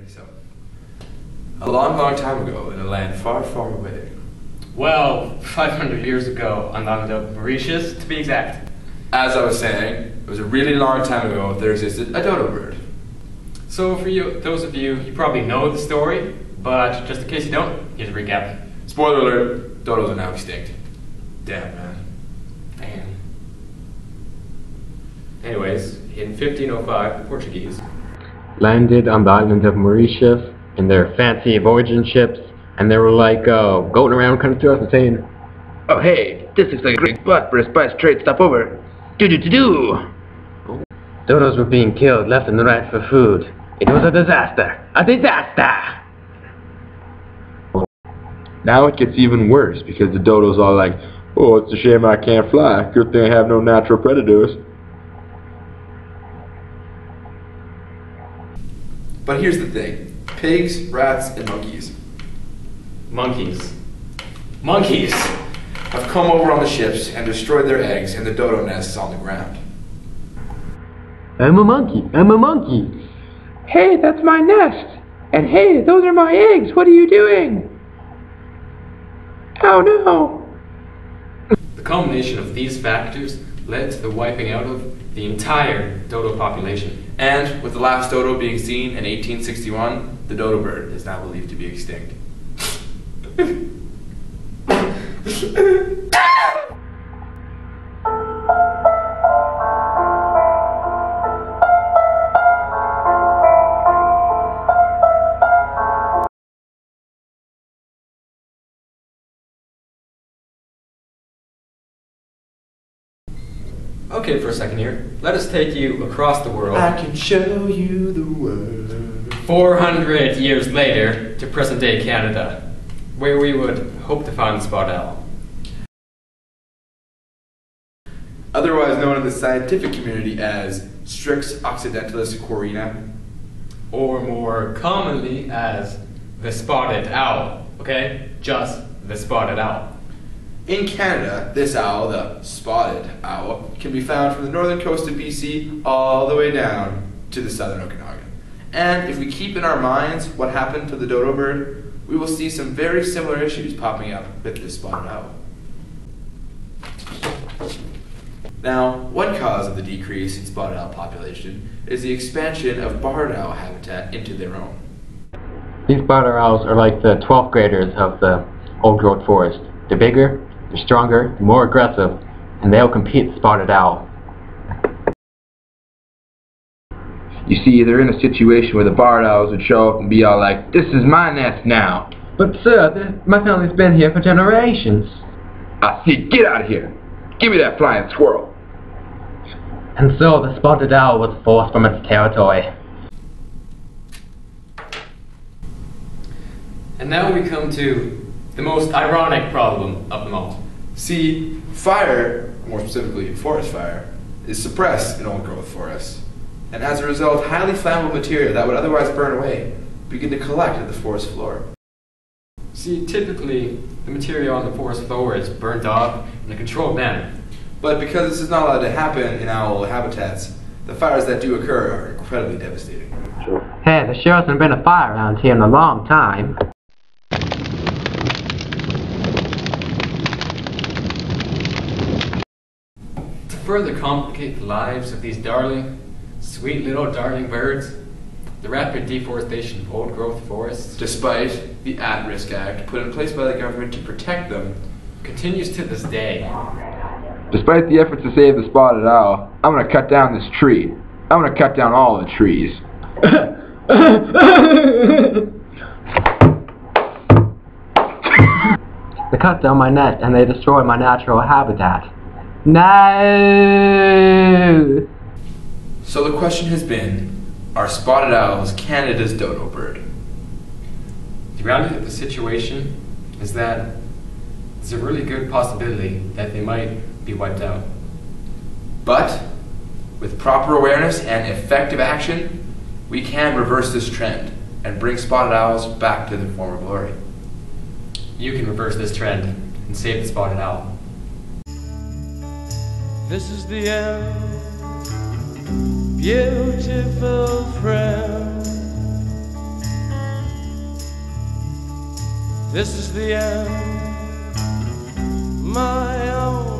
Okay, so a long, long time ago in a land far, far away. Well, 500 years ago on land of Mauritius, to be exact. As I was saying, it was a really long time ago there existed a dodo bird. So for those of you, you probably know the story, but just in case you don't, here's a recap. Spoiler alert, dodos are now extinct. Damn, man. Damn. Anyways, in 1505, the Portuguese landed on the island of Mauritius in their fancy voyaging ships, and they were like going around kind of to us and saying, "Oh hey, this looks like a great spot for a spice trade stopover. Do. Dodos were being killed left and right for food. It was a disaster. A disaster! Now it gets even worse because the dodos are like, "Oh, it's a shame I can't fly. Good thing I have no natural predators." But here's the thing. Pigs, rats, and monkeys have come over on the ships and destroyed their eggs and the dodo nests on the ground. I'm a monkey. Hey, that's my nest. And hey, those are my eggs. What are you doing? Oh no. The combination of these factors led to the wiping out of the entire dodo population. And with the last dodo being seen in 1861, the dodo bird is now believed to be extinct. Okay, for a second here, let us take you across the world. I can show you the world. 400 years later to present-day Canada, where we would hope to find the spotted owl. Otherwise known in the scientific community as Strix occidentalis corina, Or more commonly as the spotted owl, okay? Just the spotted owl. In Canada, this owl, the spotted owl, can be found from the northern coast of BC all the way down to the southern Okanagan. And if we keep in our minds what happened to the dodo bird, we will see some very similar issues popping up with this spotted owl. Now, one cause of the decrease in spotted owl population is the expansion of barred owl habitat into their own. These spotted owls are like the 12th graders of the old-growth forest. They're bigger, they're stronger, more aggressive, and they'll compete with spotted owl. You see, they're in a situation where the barred owls would show up and be all like, "This is my nest now." But sir, my family's been here for generations. I see, get out of here. Give me that flying squirrel. And so the spotted owl was forced from its territory. And now we come to the most ironic problem of them all. See, fire, more specifically forest fire, is suppressed in old-growth forests. And as a result, highly flammable material that would otherwise burn away begin to collect at the forest floor. See, typically, the material on the forest floor is burnt off in a controlled manner. But because this is not allowed to happen in owl habitats, the fires that do occur are incredibly devastating. Hey, there sure hasn't been a fire around here in a long time. To further complicate the lives of these sweet little darling birds, the rapid deforestation of old-growth forests, Despite the At-Risk Act put in place by the government to protect them, continues to this day. Despite the efforts to save the spotted owl, I'm gonna cut down this tree. I'm gonna cut down all the trees. They cut down my nest and they destroy my natural habitat. No! So the question has been, are spotted owls Canada's dodo bird? The reality of the situation is that there's a really good possibility that they might be wiped out. But with proper awareness and effective action, we can reverse this trend and bring spotted owls back to their former glory. You can reverse this trend and save the spotted owl. This is the end, beautiful friend. This is the end, my own